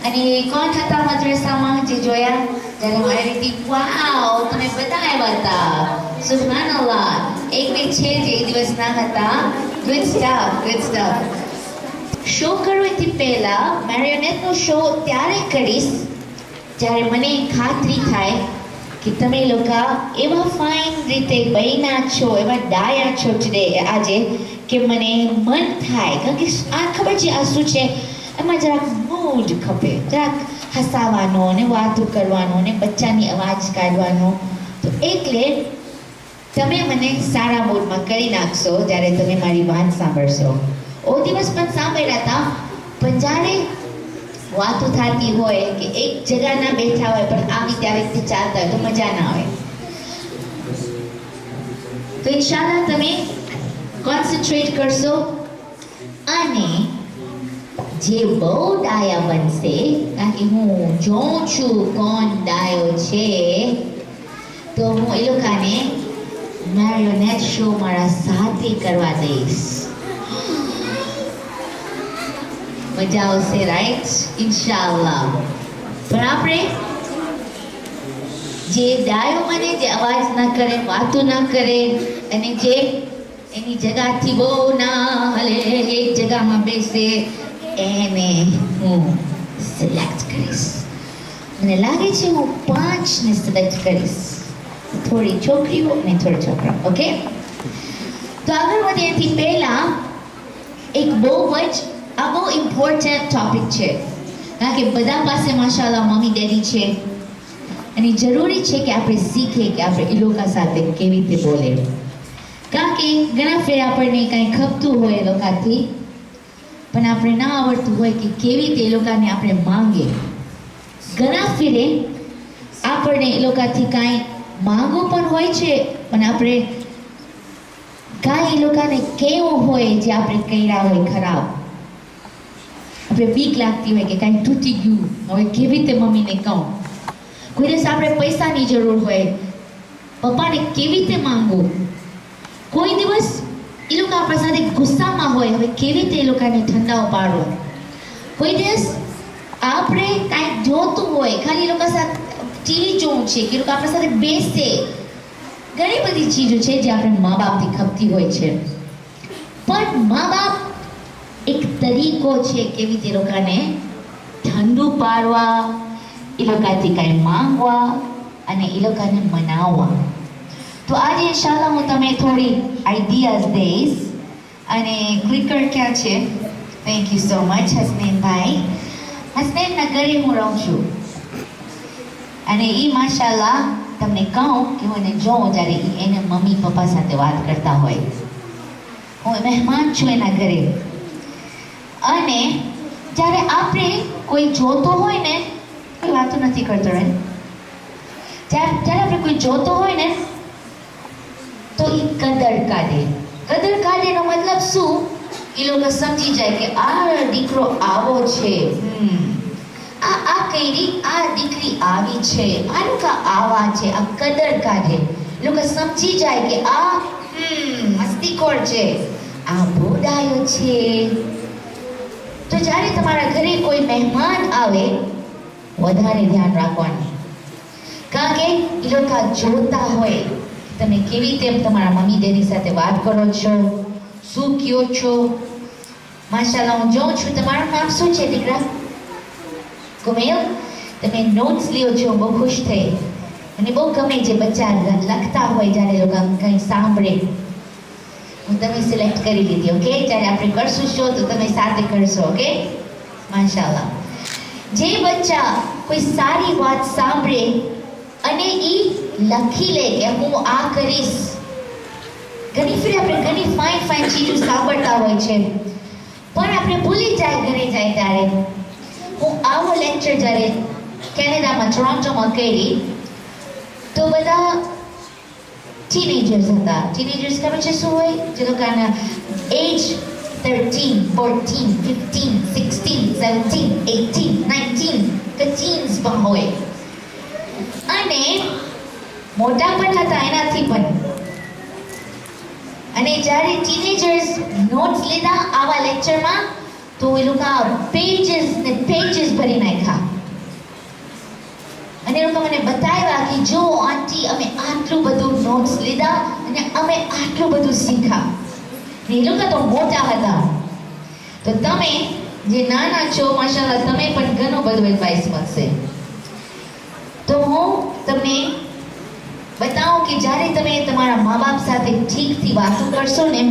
અને કોણ હતા મદ્રેસામાં જે જોયા ત્યારે મારી હતી વાવ તમે બધા આવ્યા હતા સુબહાનલ્લાહ એક બે છે જે એ દિવસના હતા ગુડ સ્ટફ શો કરો એથી પહેલા મેરિયોનેટનો શો ત્યારે કરીશ જ્યારે મને ખાતરી થાય કે તમે લોકો એવા ફાઇન રીતે બન્યા છો એવા ડાયા છો ટુડે આજે કે મને મન થાય કારણ કે આ ખબર છે આ શું છે એમાં જરાક મૂડ ખપે જરાક હસાવાનો ને વાતો કરવાનો ને બચ્ચાની અવાજ કાઢવાનો તો એટલે તમે મને સારા મૂડમાં કરી નાખશો જ્યારે તમે મારી વાત સાંભળશો ઓ દિવસ પણ સાંભળ્યા હતા પણ જ્યારે વાતો થતી હોય કે એક જગ્યાના બેઠા હોય પણ આવી ત્યાં રીતે ચાલતા હોય તો મજા ના આવે તો ઇન્શાલ્લાહ તમે કોન્સન્ટ્રેટ કરશો અને જે બહુ ડાયા બનશે કારણ કે હું જોઉં છું કોણ ડાયો છે તો હું એ લોકોને મેરિયોનેટ શો મારા સાથે કરવા દઈશ મજા આવશે રાઈટ ઇન્શાલ્લાહ પણ આપણે જે ડાયો મને જે અવાજ ના કરે વાતો ના કરે અને જે એની જગાથી બહુ ના હલે એક જગામાં બેસે એને હું સિલેક્ટ કરીશ મને લાગે છે હું 5 ને સિલેક્ટ કરીશ થોડી છોકરીઓ અને થોડા છોકરા ઓકે તો આગળ વધે એથી પહેલા એક બહુ જ આ બહુ ઇમ્પોર્ટન્ટ ટોપિક છે કારણ કે બધા પાસે માશાલ્લાહ મમ્મી ડેડી છે અને જરૂરી છે કે આપણે શીખીએ કે આપણે એ લોકો સાથે કેવી રીતે બોલે કારણ કે ઘણા ફેર આપણને કાંઈ ખપતું હોય એ લોકોથી પણ આપણે ના આવડતું હોય કે કેવી રીતે એ લોકોને આપણે માંગે ઘણા ફેરે આપણને એ લોકોથી કાંઈ માંગવું પણ હોય છે પણ આપણે કાંઈ એ લોકોને કેવું હોય જે આપણે કર્યા હોય ખરાબ આપણે બીક લાગતી હોય કે કાંઈ તૂટી ગયું હવે કેવી રીતે મમ્મીને કહું કોઈ દિવસ આપણે પૈસાની જરૂર હોય પપ્પાને કેવી રીતે માંગવું કોઈ દિવસ એ લોકો આપણા સાથે ગુસ્સામાં હોય હવે કેવી રીતે એ લોકોને ઠંડાઓ પાડવો કોઈ દિવસ આપણે કાંઈક જોતું હોય ખાલી એ લોકો સાથે ટીવી જોવું છે કે એ લોકો આપણા સાથે બેસે ઘણી બધી ચીજો છે જે આપણે મા બાપથી ખપતી હોય છે પણ મા બાપ એક તરીકો છે કેવી રીતે લોકોને ઠંડુ પાડવા એ લોકોથી કાંઈ માંગવા અને એ લોકોને મનાવવા તો આજે ઇન્શાલ્લાહ હું તમને થોડી આઈડિયાઝ દઈશ અને ક્લિકર ક્યાં છે થેન્ક યુ સો મચ હસનૈનભાઈ હસનૈનના ઘરે હું રહું છું અને એ માશાલ્લાહ તમને કહું કે હું એને જોઉં જ્યારે એને મમ્મી પપ્પા સાથે વાત કરતા હોય હું મહેમાન છું એના ઘરે અને જ્યારે આપણે કોઈ જોતો હોય ને કોઈ વાતો નથી કરતો રે જ્યારે આપણે કોઈ જોતો હોય ને તો એ કદર કાઢેનો મતલબ શું એ લોકો સમજી જાય કે આ દીકરો આવો છે આ કઈરી આ દીકરી આવી છે આ લોકો આવા છે આ કદર કાઢે લોકો સમજી જાય કે આ મસ્તીખોર છે આ બોડાયો છે તો જ્યારે તમારા ઘરે કોઈ મહેમાન આવે વધારે ધ્યાન રાખવાનું કારણ કે એ લોકો જોતા હોય તમે કેવી રીતે તમારા મમ્મી ડેડી સાથે વાત કરો છો શું કયો છો માશાલ્લાહ હું જોઉં છું તમારું નામ શું છે દીકરા કુમેલ તમે નોટ્સ લ્યો છો બહુ ખુશ થઈ અને બહુ ગમે જે બચ્ચા લખતા હોય જ્યારે લોકો કંઈ સાંભળે હું તમે સિલેક્ટ કરી લીધી ઓકે જ્યારે આપણે કરશું શો તો તમે સાથે કરશો ઓકે માશાલ્લાહ જે બચ્ચા કોઈ સારી વાત સાંભળે અને એ લખી લે કે હું આ કરીશ ઘણી ફરી આપણે ઘણી ફાઇન ચીજો સાંભળતા હોય છે પણ આપણે ભૂલી જાય ઘરે જાય ત્યારે હું આવો લેક્ચર જ્યારે કેનેડામાં ટોરોન્ટોમાં કરી તો બધા ટીનેજર્સ હતા ટીનેજર્સ ખબર છે શું હોય જે લોકોના એજ 13, 14, 15, 16, 17, 18, 19 કે teens પણ હોય અને મોટા પણ હતા એનાથી પણ અને જ્યારે ટીનેજર્સ નોટ્સ લીધા આવા લેક્ચરમાં તો એ લોકો પેजेस ને પેजेस ભરી નાખ્યા મને બતાવ્યા કે જો આંટી અમે આટલું બધું નોટ્સ લીધા અને અમે આટલું બધું શીખ્યા. ને એ લોકો તો મોટા હતા. તો તમે જે નાના છો માશાઅલ્લાહ તમે પણ ઘણું બધું એડવાઇસ મળશે. તો હું તમને બતાવું કે જ્યારે તમે તમારા મા બાપ સાથે ઠીકથી વાતો કરશો ને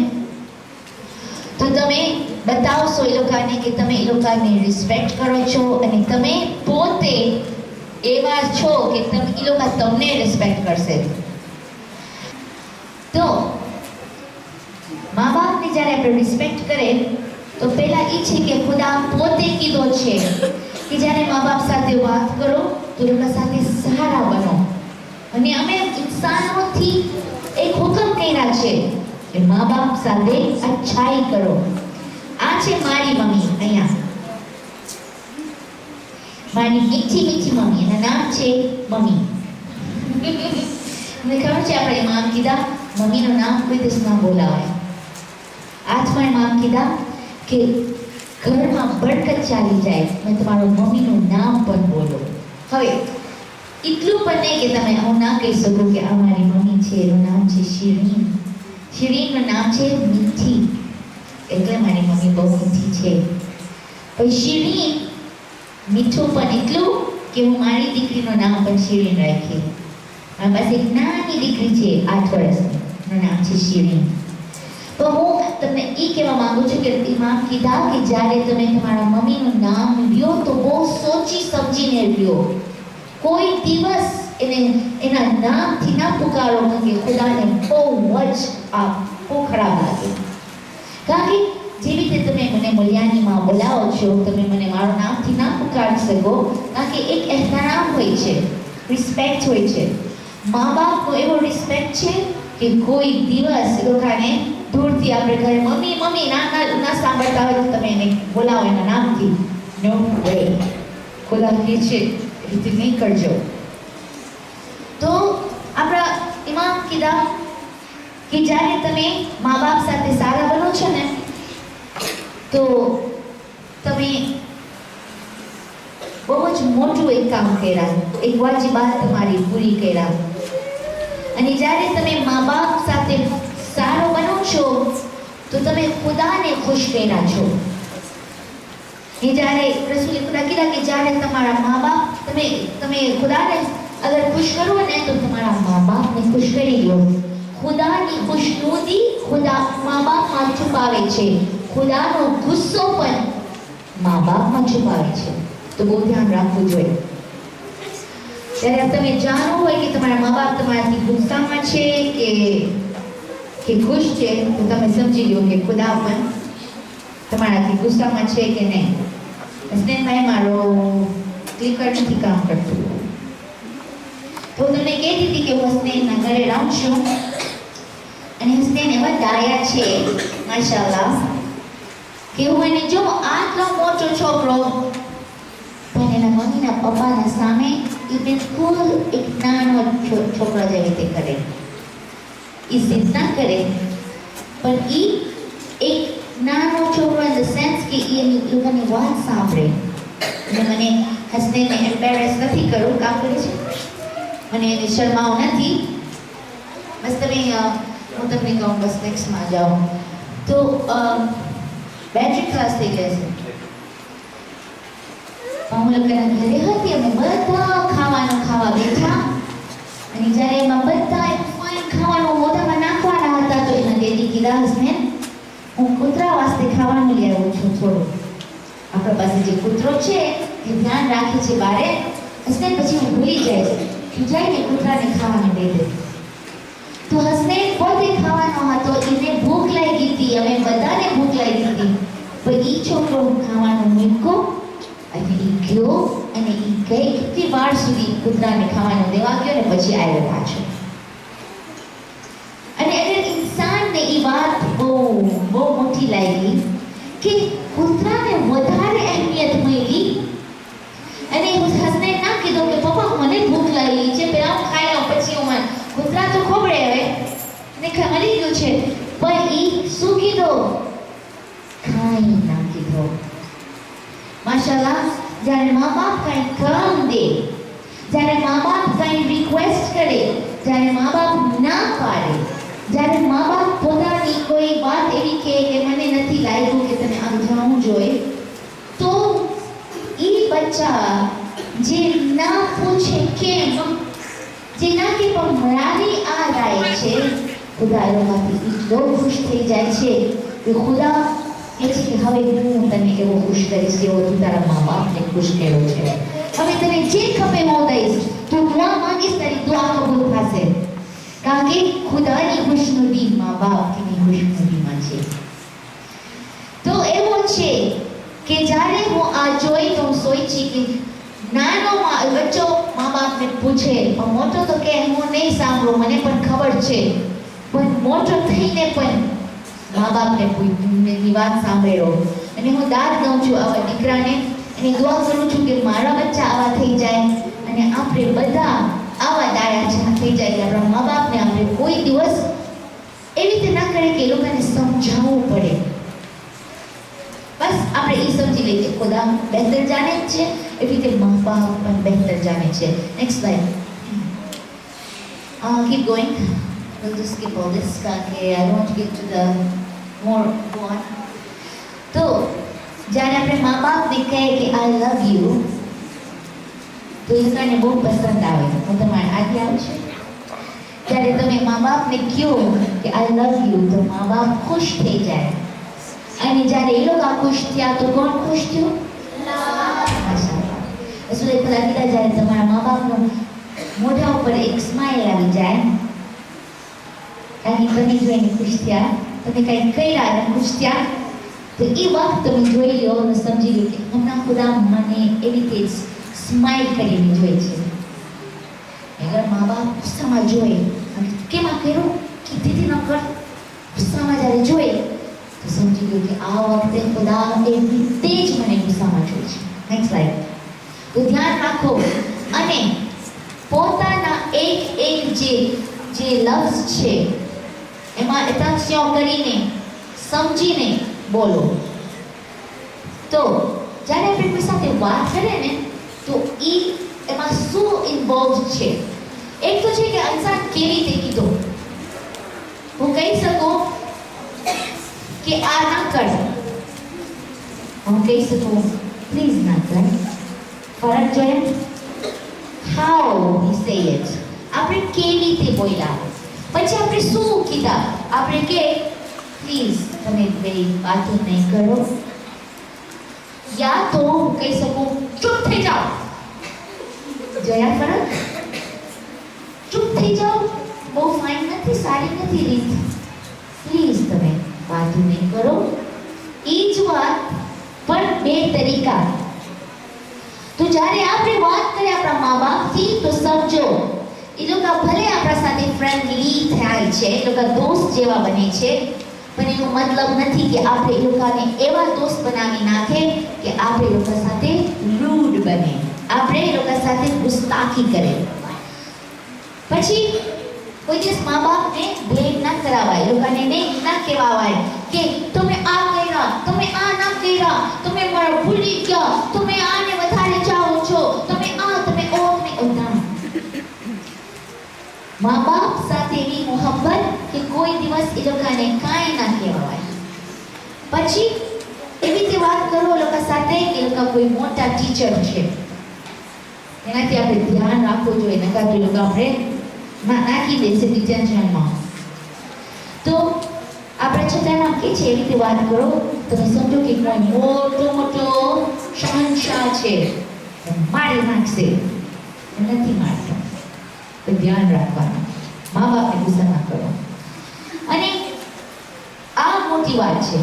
તો તમે બતાવશો એ લોકોને કે તમે એ લોકોને રિસ્પેક્ટ કરો છો અને તમે પોતે એવા છો કે એ લોકો તમને રિસ્પેક્ટ કરશે. તો મા બાપને જ્યારે આપણે રિસ્પેક્ટ કરે તો પહેલા એ છે કે ખુદા પોતે કીધો છે કે જ્યારે મા બાપ સાથે વાત કરો તો એ લોકો સાથે સારા બનો. અને અમે ઇન્સાનોથી એક હુકમ કર્યા છે કે મા બાપ સાથે અચ્છાઈ કરો. આ છે મારી મમ્મી, અહીંયા મારી મીઠી મીઠી મમ્મી, એના નામ છે મમ્મી. મને ખબર છે આપણે મામ કીધા મમ્મીનું નામ કોઈ દિવસ ના બોલાવાય. આજ પણ મામ કીધા કે ઘરમાં બરકત ચાલી જાય મેં તમારું મમ્મીનું નામ પણ બોલો. હવે એટલું પણ નહીં કે તમે હું ના કહી શકો કે આ મારી મમ્મી છે, એનું નામ છે શિરીન. શિરીનનું નામ છે મીઠી, એટલે મારી મમ્મી બહુ મીઠી છે. પણ શિરીન મીઠું પણ એટલું કે હું મારી દીકરીનું નામ પણ શિરીન રાખી. મારી પાસે એક નાની દીકરી છે 8 વર્ષની, એનું નામ છે શિરીન. તો હું તમને એ કહેવા માંગુ છું કે ઇમામ કીધા કે જ્યારે તમે તમારા મમ્મીનું નામ લ્યો તો બહુ સોચી સમજીને લ્યો. કોઈ દિવસ એના નામથી ના પુકારો કે ખુદાને બહુ ખરાબ લાગે. કારણ કે જેવી રીતે તમે મને મુલિયાનીમાં બોલાવો છો તમે મને મારું નામથી ના પુકારી શકો. કારણ કે એક એહતરામ હોય છે, રિસ્પેક્ટ હોય છે. મા બાપનો એવો રિસ્પેક્ટ છે કે કોઈ દિવસ લોકોને દૂરથી આપણે ઘરે મમ્મી મમ્મી ના સાંભળતા હોય તો તમે એને બોલાવો એના નામથી. નો વે, ખુદા કહે છે રીતે નહીં કરજો. તો આપણા ઇમામ કીધા કે જ્યારે તમે મા બાપ સાથે સારા બનો છો ને તો તમે બહુ જ મોટું એક કામ કર્યા, એક વાજિબાત તમારી પૂરી કર્યા. અને જ્યારે તમે મા બાપ સાથે સારો બનો છો તો તમે ખુદાને ખુશ કર્યા છો. એ જ્યારે રસૂલ ખુદા કીધા કે જ્યારે તમારા મા બાપ તમે ખુદાને અગર ખુશ કરો ને તો તમારા મા બાપને ખુશ કરી લો. ખુદાની ખુશનુદી ખુદા મા બાપમાં છુપાવે છે, ખુદાનો ગુસ્સો પણ મા બાપમાં છુપાવે છે. તો બહુ ધ્યાન રાખવું જોઈએ. જ્યારે તમે જાણવું હોય કે તમારા મા બાપ તમારાથી ગુસ્સામાં છે કે ખુશ છે તો તમે સમજી લો કે ખુદા પણ તમારાથી ગુસ્સામાં છે કે નહીં. હસનૈનભાઈ મારો ક્લિકર નથી કામ કરતું. તો તમને કહેતી હતી કે હું હસનૈનના ઘરે રહું છું અને હસનૈન એવા ડાયા છે માશાઅલ્લાહ કે હું એને જો આટલો મોટો છોકરો પણ એના મમ્મીના પપ્પાના સામે એ બિલકુલ એક નાનો છોકરા જેવી રીતે કરે. એ જિદ ના કરે પણ એ એક નાનો છોકરો ઇન ધ સેન્સ કે એની લોકોની વાત સાંભળે. અને મને હસનૈનને એમ્બેરેસ નથી કરવું, કામ કરે છે, મને એને શરમાવું નથી. બસ તમે હું તમને કહું બસ નેક્સ્ટમાં જાઓ તો બેટરી ક્લાસ થઈ જશે. હું લોકોના ઘરે હતી, અમે બધા ખાવાનું ખાવા બેઠા અને જ્યારે એમાં બધા ફાઇન ખાવાનું મોઢામાં નાખવાના હતા તો એના ડેડી કીધા હસનૈન હું કૂતરા વાસ્તે ખાવાનું લઈ આવું છું થોડું. આપણા પાસે જે કૂતરો છે એ ધ્યાન રાખે છે બારે. હસનૈન પછી હું ભૂલી જાય છે જઈને કૂતરાને ખાવાનું દઈ દે. તો હસનૈન પોતે ખાવાનો હતો, એને ભૂખ લાગી હતી, અમે બધાને ભૂખ લાગી હતી. પણ એ છોકરો ખાવાનું મૂક્યો અને એ ગયો અને એ કેટલી વાર સુધી કૂતરાને ખાવાનું દેવા ગયો ને પછી આવ્યો પાછો. અને અગર ઇન્સાનને એ વાત બહુ મોટી લાગી કે કૂતરાને વધારે અહેમિયત મળી અને હસનૈન ના કીધું કે પપ્પા મને ભૂખ લાગી છે પેલા હું ખાઈ લઉં પછી હું કૂતરા તો ખોબડે હવે ને મરી ગયું છે પણ એ શું કીધું કાંઈ ના કીધું. માશાઅલ્લાહ, જ્યારે મા બાપ કાંઈ કામ દે જ્યારે મા બાપ કંઈ રિક્વેસ્ટ કરે, જ્યારે મા બાપ ના પાડે, જ્યારે મા બાપ પોતાની કોઈ વાત એવી કહે કે મને નથી લાગ્યું કે તમે આમ જાણવું જોઈએ, તો એ બચ્ચા જે ના પૂછે કેમ, જે ના કે પણ મારી આ રાય છે, ખુદા એમાંથી એટલો ખુશ થઈ જાય છે કે ખુદા કહે છે કે હવે હું તને એવો ખુશ કરીશ જેવો તું તારા મા બાપને ખુશ કર્યો છે. હવે તને જે ખપે હું દઈશ, તું દુઆ માંગીશ તારી દુઆ કબૂલ થશે, કારણ કે ખુદાની ખુશનુદી મા બાપની ખુશનુદીમાં છે. તો એવું છે કે જ્યારે હું આ જોઈ તો હું સોચી કે નાનો બચ્ચો મા બાપને પૂછે, પણ મોટો તો કે હું નહીં સાંભળું, મને પણ ખબર છે, પણ મોટો થઈને પણ મા બાપને પૂછની વાત સાંભળ્યો. અને હું દાદ દઉં છું આવા દીકરાને અને દુઆ કરું છું કે મારા બચ્ચા આવા થઈ જાય અને આપણે બધા આવા ડાયા થઈ જાય કે આપણા મા બાપને આપણે કોઈ દિવસ એવી રીતે ના કરે કે એ લોકોને સમજાવવું પડે. બસ આપણે એ સમજી લઈએ ખુદા બહેતર જાણે જ છે, એવી રીતે મા બાપ પણ બહેતર જાણે છે. Next slide. Keep going. We'll just skip all this કારણ કે I don't want to get to the more go on. તો જ્યારે આપણે મા બાપને કહે કે આઈ લવ યુ, તો એ લોકોને બહુ પસંદ આવે. હું તમારે આજે આવશે જ્યારે તમે મા બાપને કહો કે આઈ લવ યુ, તો મા બાપ ખુશ થઈ જાય. અને જ્યારે એ લોકો ખુશ થયા તો કોણ ખુશ થયું? રસૂલે ખુદા કીધા જ્યારે તમારા મા બાપનો મોઢા ઉપર એક સ્માઇલ આવી જાય, કારણ કે તમે જોઈને ખુશ થયા, તમે કંઈ કર્યા અને ખુશ થયા, તો એ વખત તમે જોઈ લો અને સમજી લો કે હમણાં ખુદા મને એવી રીતે સ્માઇલ કરીને જોઈ છે. અગર મા બાપ ગુસ્સામાં જોઈ કેમ આ કર્યું, કીધીથી ન કર, ગુસ્સામાં જ્યારે જોઈ તો સમજી ગયો કે આ વખતે ખુદા એવી રીતે જ મને ગુસ્સામાં જોઈ છે. Next slide. તો ધ્યાન રાખો અને પોતાના એક જે લફ્ઝ છે એમાં એતાંસ્યો કરીને સમજીને બોલો. તો જ્યારે આપણે કોઈ સાથે વાત કરીએ ને તો એમાં શું ઇન્વોલ્વ છે? એક તો છે કે ઇન્સાન કેવી રીતે કીધો. હું કહી શકું કે આ ના કર, હું કહી શકું પ્લીઝ ના કર. ફરક જોઈએ હાઉ વી સે ઇટ, આપણે કેવી રીતે બોલ્યા, પછી આપણે શું કીધા. આપણે કે પ્લીઝ તમે બે વાતો નહીં કરો, યા તો હું કહી શકું ચૂપ થઈ જાઓ. જોયા ફરક? ચૂપ થઈ જાઓ બહુ ફાઇન નથી, સારી નથી રીત. પ્લીઝ તમે વાતો નહીં કરો. એ જ વાત પણ બે તરીકા. તો જ્યારે આપણે વાત કરીએ આપણા મા બાપથી તો સમજો એ લોકો ભલે આપણા સાથે ફ્રેન્ડલી થાય છે, એ લોકો દોસ્ત જેવા બને છે, પણ એનો મતલબ નથી કે આપણે એ લોકોને એવા દોસ્ત બનાવી નાખે કે આપણે એ લોકો સાથે રૂડ બને, આપણે એ લોકો સાથે ગુસ્તાખી કરે. પછી કોઈ દિવસ મા બાપને બ્લેમ ના કરાવાય, એ લોકોને ના કહેવાય કે તમે આ કર્યા, તમે આ ના કર્યા, તમે મારા ભૂલી ગયા, તમે આને વધારે ચાહો છો, તમે આ તમે ઓ તમે ના. મા બાપ સાથે એવી મોહબ્બત કે કોઈ દિવસ એ લોકોને કાંઈ ના કહેવાય. પછી એવી રીતે વાત કરો લોકો સાથે કે લોકો કોઈ મોટા ટીચર છે, એનાથી આપણે ધ્યાન રાખવું જોઈએ, નકર તો લોકો આપણે નાખી દેશે ડિટેન્શનમાં. તો આપણે છતાં કે છે એવી રીતે વાત કરો, તમે સમજો કે કોઈ મોટો શહનશાહ છે, મારી નાખશે, નથી મારતો. તો ધ્યાન રાખવાનું, મા બાપને ગુસ્સા ના કરો. અને આ મોટી વાત છે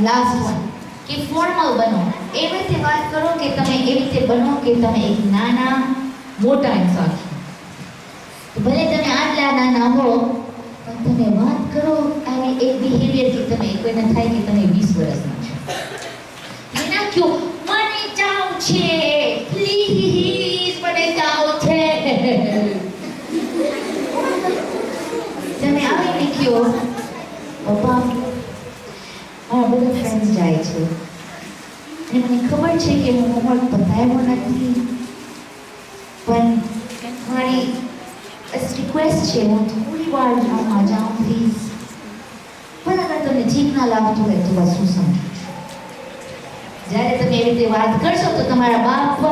લાસ્ટ વન કે ફોર્મલ બનો. એવી રીતે વાત કરો કે તમે એવી રીતે બનો કે તમે એક નાના મોટા ઇન્સાન છો. ભલે તમે આટલા નાના હો પણ તમે વાત કરો આવી એક બિહેવિયરથી, તમે કોઈને થાય કે તમે 20 વર્ષના છો. એના ક્યો મને જાવ છે, પ્લીઝ મને જાવ છે. તમે આવીને કહો પપ્પા મારા બધા ફ્રેન્ડ્સ જાય છે અને મને ખબર છે કે હું હોમવર્ક બતાવ્યો નથી, પણ મારી રિક્વેસ્ટ છે, હું થોડી વાર રૂમમાં જાઉં પ્લીઝ. પણ અગર તમને ઠીક ના લાગતું હોય તો બસ હું સમજુ. જ્યારે તમે એવી રીતે વાત કરશો તો તમારા બાપ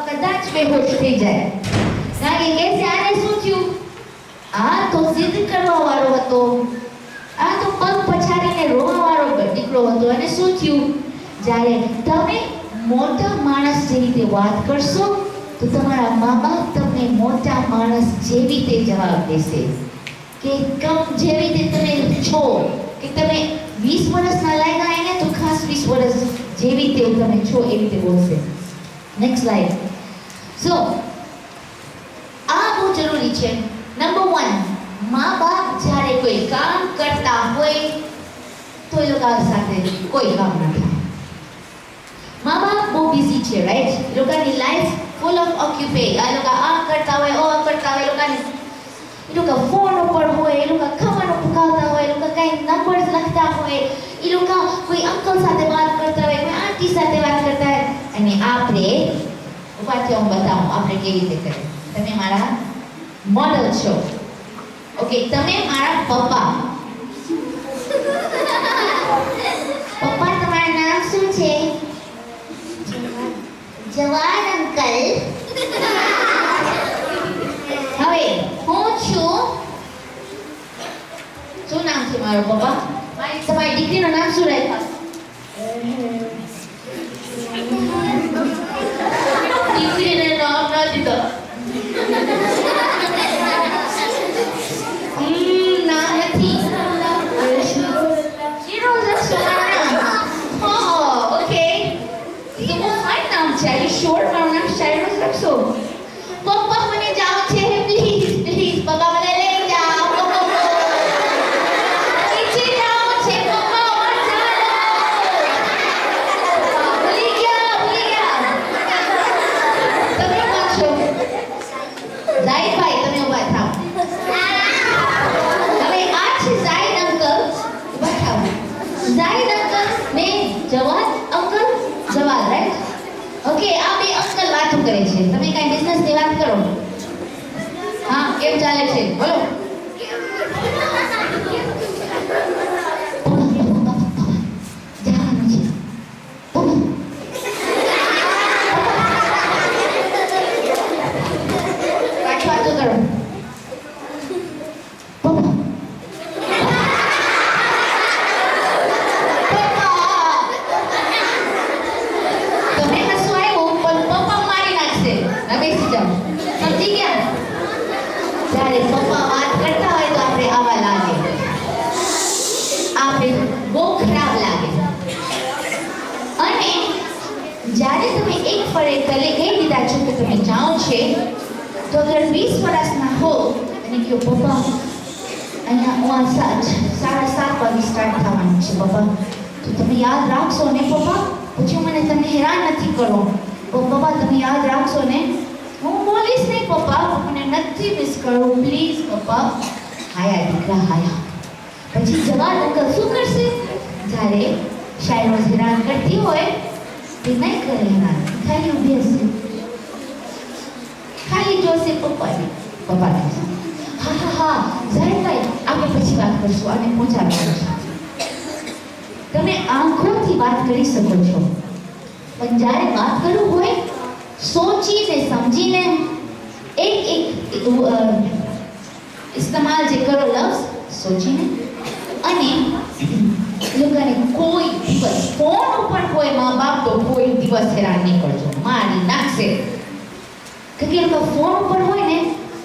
કદાચ બેહોશ થઈ જાય. કારણ કે કહેશે આને શું થયું? આ તો જીદ કરવા વાળો હતો, આ તો પગ પછાડીને રોવા વાળો દીકરો હતો, અને શું થયું? જ્યારે તમે મોટા માણસ જેવી રીતે વાત કરશો તો તમારા મા બાપ તમને મોટા માણસ જેવી રીતે જવાબ દેશે કે જેવી રીતે તમે છો, કે તમે 20 વર્ષના લાગ્યા એને તો ખાસ 20 વર્ષ જેવી રીતે તમે છો એવી રીતે બોલશે. Next slide. સો આ બહુ જરૂરી છે. નંબર 1, મા બાપ જ્યારે કોઈ કામ કરતા હોય તો એ લોકો સાથે કોઈ કામ ન થાય. મા બાપ બહુ બિઝી છે, રાઈટ? એ લોકોની લાઈફ ફૂલ ઓફ ઓક્યુપે. આ લોકો આ કરતા હોય, ઓ કરતા હોય, એ લોકો ફોન ઉપર હોય, એ લોકો ખાવાનું પકાવતા હોય, એ લોકો કંઈ નંબર્સ લખતા હોય, એ લોકો કોઈ અંકલ સાથે વાત કરતા હોય, કોઈ આંટી સાથે વાત કરતા હોય. અને આપણે ઉપાથી હું બતાવું આપણે કેવી રીતે કરીએ. તમે મારા મોડલ છો. ઓકે, તમે મારા પપ્પા. પપ્પા, તમારું નામ શું છે? જવાન અંકલ. હવે હું છું. શું નામ છે મારો પપ્પા? તમારી દીકરીનું નામ શું રાખ્યું? દીકરીને નામ ના દીધા. નામ નથી. ઓકે, તો બહુ ફાઇન નામ છે. આર યુ શ્યોર મારું નામ શાયરોઝ રાખશો? પપ્પા મને જાવ છે, પ્લીઝ પ્લીઝ પપ્પા મને લઈ જાઓ. નીચે જાઓ છે પપ્પા, ભૂલી ગયા. તમે કોણ છો? ઝાહિદભાઈ, તમે ઊભા થાઓ. હવે આ છે ઝાહિદ અંકલ. ઊભા થાઓ. ઝાહિદ અંકલ ને જવાન અંકલ. જવાન, રાઈટ? ઓકે, આ બે અંકલ વાતો કરે છે. તમે કઈ બિઝનેસ ની વાત કરો. હા, કેમ ચાલે છે? બોલો. વાતો કરો. જ્યારે પપ્પા વાત કરતા હોય તો આપણે આવા લાગે, આપણે બહુ ખરાબ લાગે. અને જ્યારે તમે એક ફળે તલે કહી દીધા છો કે તમે જાઓ છે, તો અગર 20 વર્ષના હો અને કહો પપ્પા અહીંયા હું 7:30 વાગે સ્ટાર્ટ થવાનું છે પપ્પા, તો તમે યાદ રાખશો ને પપ્પા? પછી મને તમે હેરાન નથી કરો. પપ્પા તમે યાદ રાખશો ને? હું બોલીશ નહીં પપ્પા, મને નથી મિસ કરો પ્લીઝ પપ્પા. હાયા દીકરા હાયા. પછી જવાન અંકલ શું કરશે? જ્યારે શાયરોઝ હેરાન કરતી હોય તે નહીં કરે હેરાન, ખાલી ઊભી હશે, ખાલી જોશે પપ્પાને. પપ્પા કહેશે હા હા હા ઝાહિદભાઈ આપણે પછી વાત કરશું, આને પહોંચાડવાનું. તમે આંખોથી વાત કરી શકો છો, પણ જ્યારે વાત કરવું હોય સોચીને સમજીને એક ઇસ્તેમાલ જે કરો લફ્ઝ સોચીને. અને લોકોને કોઈ દિવસ ફોન ઉપર કોઈ મા બાપ તો કોઈ દિવસ હેરાન નહીં કરજો, મારી નાખશે. કારણ કે લોકો ફોન ઉપર હોય ને,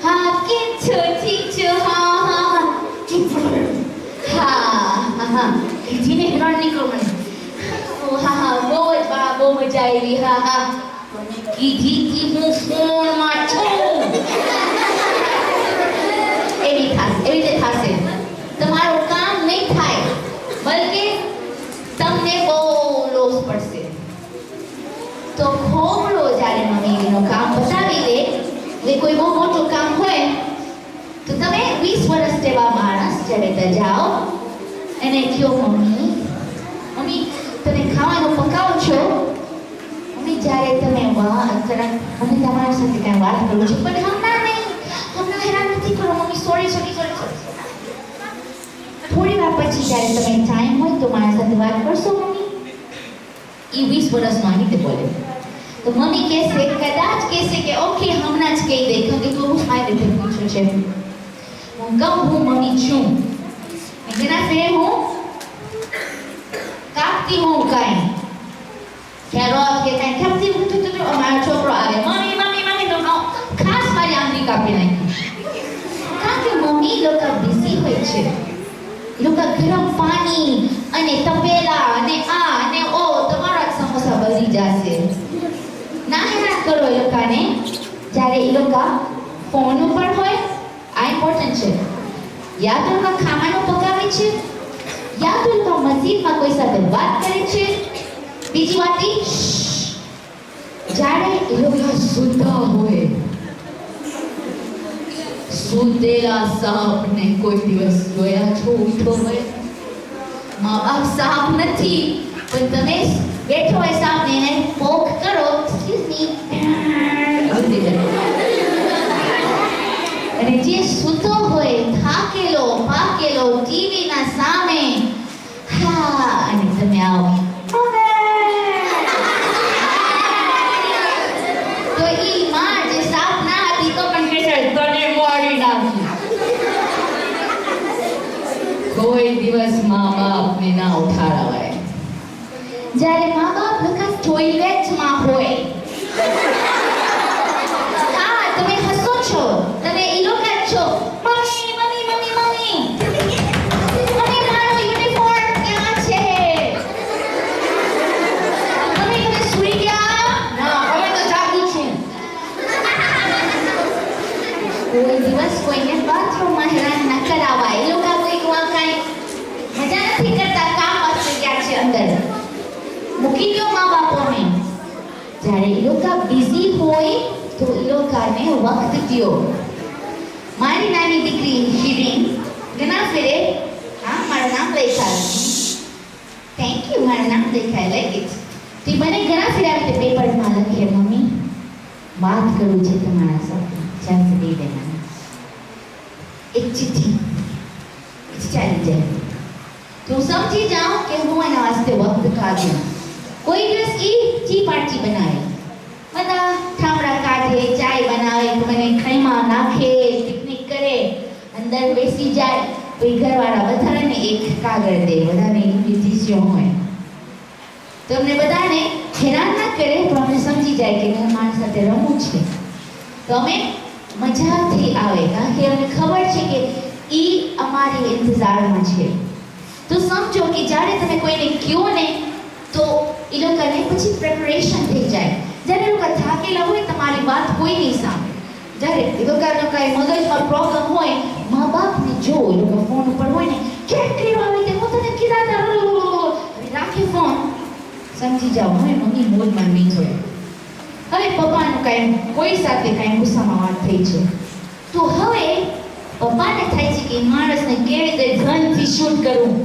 હા કેમ છો, ઠીક છો, હા હા હા હા હા કીધીને હેરાન નહીં કરો મને. હા હા બહુ જ બા બહુ મજા આવી, હા હા કીધી કે હું ફોનમાં છું. એવી રીતે થશે. તમારું કામ નહીં થાય, બલકે તમને બહુ લોસ પડશે. તો ખોબળો જ્યારે મમ્મીનું કામ બતાવી દે, એ કોઈ બહુ મોટું કામ હોય તો તમે 20 વર્ષ જેવા માણસ જ્યારે જાઓ એને કહો મમ્મી તમે ખાવાનું પકાવો છો? મમ્મી જ્યારે તમે મને તમારા સાથે કાંઈ વાત કરવું છે પણ હમણાં નહીં, હમણાં હેરાન નથી કરો મમ્મી, સોરી. થોડી વાર પછી જ્યારે તમે ટાઈમ હોય તો મારા સાથે વાત કરશો મમ્મી? એ 20 વર્ષનો આવી રીતે બોલે તો મમ્મી કહેશે, કદાચ કહેશે કે ઓકે હમણાં જ કહી દે, કારણ કે તું મારી રીતે પૂછું છે. હું કહું હું મમ્મી છું, એના ફેર હું કાપતી હું કાંઈ કેરોટ કે કાંઈ કાપતી હું તો અમારો છોકરો આવે મમ્મી તો ખાસ મારી આંગળી કાપી નાખી, કારણ કે મમ્મી લોકો બિઝી હોય છે. લોકો ગરમ પાણી અને તપેલા અને આ અને ઓ તમારા સમોસા બળી જશે. ના હેરાન કરો એ લોકોને. જ્યારે એ લોકો ફોન ઉપર હોય, આ ઇમ્પોર્ટન્ટ છે. યા તો લોકો ખાવાનું પકાવે છે, યા તો લોકો મસ્જિદમાં કોઈ સાથે વાત કરે છે. બીજી વાત જ્યારે એ લોકો સૂતા હોય, સુતેલા સાપને કોઈ દિવસ જોયા છો ઉઠો હોય? મા બાપ સાપ નથી પણ તમે બેઠો હોય સાપને એને પોક કરો, અને જે સૂતો હોય થાકેલો પાકેલો ટીવીના સામે, હા, અને તમે આવો તો ઈ માં જે સાપ ના હતી તો પણ કહેશે તને મારી નાખી. કોઈ દિવસ મા બાપને ના ઉઠાડવાય. જ્યારે મા બાપ લોકો ટોયલેટમાં હોય, હા તમે હસો છો, તમે ઈ લોકો છો, મમ્મી મારો યુનિફોર્મ ક્યાં છે? મમ્મી તમે સૂઈ ગયા? ના, હવે તો જાગું છું. કોઈ દિવસ કોઈને બાથરૂમમાં હેરાન ન કરાવાય. એ લોકો કોઈ કાંઈ મજા નથી કરતા, કામ વાસ્તે ગયા છે અંદર. મૂકી દો મા બાપોને. જ્યારે એ લોકો બિઝી હોય તો એ લોકોને વખત દ્યો. મારી નાની દીકરી શિરીન ઘણા ફેરે, હા મારું નામ લખાય, થેન્ક યુ, મારું નામ લખાય, લાઈક ઇટ. તે મને ઘણા ફેરે આવી રીતે પેપરમાં લખે, મમ્મી વાત કરું છે તમારા સાથે, ચાન્સ દઈ દેના. એક ચિઠ્ઠી ચાલી જાય તો સમજી જાઓ કે હું એના વાસ્તે વખત કાઢ્યો. કોઈ દિવસ એ ટી પાર્ટી બનાવે, બધા ઠામડા કાઢે, ચાય બનાવે, મને ખાઈમાં નાખે, પિકનિક કરે, અંદર બેસી જાય, કોઈ ઘરવાળા બધાને એક કાગળ દે, બધાને ઇન્વિટેશન હોય. તો અમને બધાને હેરાન ના કરે પણ અમને સમજી જાય કે હું મારી સાથે રમું છે. તો અમે મજાથી આવે, કારણ કે અમને ખબર છે કે ઈ અમારી ઇંતજારમાં છે. તો સમજો કે જ્યારે તમે કોઈને કહો ને તો એ લોકોને પછી પ્રિપરેશન થઈ જાય. જ્યારે લોકો થાકેલા હોય તમારી વાત કોઈ નહીં સાંભળે. જ્યારે એ લોકોનો કાંઈ મગજમાં પ્રોબ્લેમ હોય, મા બાપને જો એ લોકો ફોન ઉપર હોય ને, કેમ કહેવા આવે તે હું તને કીધા હતા, રાખી ફોન, સમજી જાઓ હવે મમ્મી મૂડમાં નહીં હોય. હવે પપ્પાનું કાંઈ કોઈ સાથે કાંઈ ગુસ્સામાં વાત થઈ છે તો હવે પપ્પાને થાય છે કે માણસને કેવી રીતે ગનથી શૂટ કરું.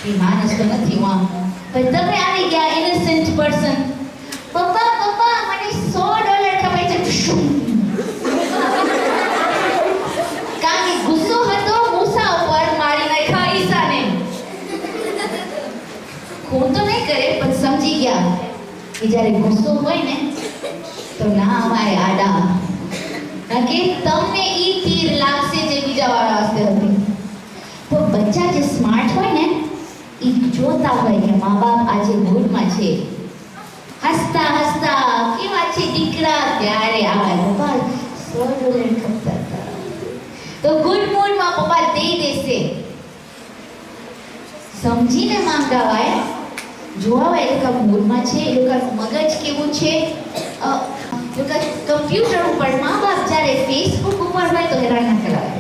એ માણસ તો નથી હું, પણ તમે આવી ગયા ઇનોસન્ટ પર્સન, પપ્પા મને $100 ખપે છે. કારણ કે ગુસ્સો હતો મૂસા ઉપર, મારી નાખ્યા ઈસાને. હું તો નહીં કરે પણ સમજી ગયા કે જ્યારે ગુસ્સો હોય ને તો ના અમારે આડા, કારણ કે તમને ઈ તીર લાગશે જે બીજા વાળા વાસ્તે હતી. તો બચ્ચા જે સ્માર્ટ હોય ને એ જોતા હોય કે મા બાપ આજે મૂડમાં છે, હસતા કેવા છે દીકરા, ત્યારે આવે પપ્પા $100 ખપતા હતા તો ગુડ મૂડમાં પપ્પા દઈ દેશે. સમજીને માંગાવાય, જોવાય એ લોકો મૂડમાં છે, એ લોકો મગજ કેવું છે. કમ્પ્યુટર ઉપર મા બાપ જ્યારે ફેસબુક ઉપર હોય તો હેરાન ના કરાવે,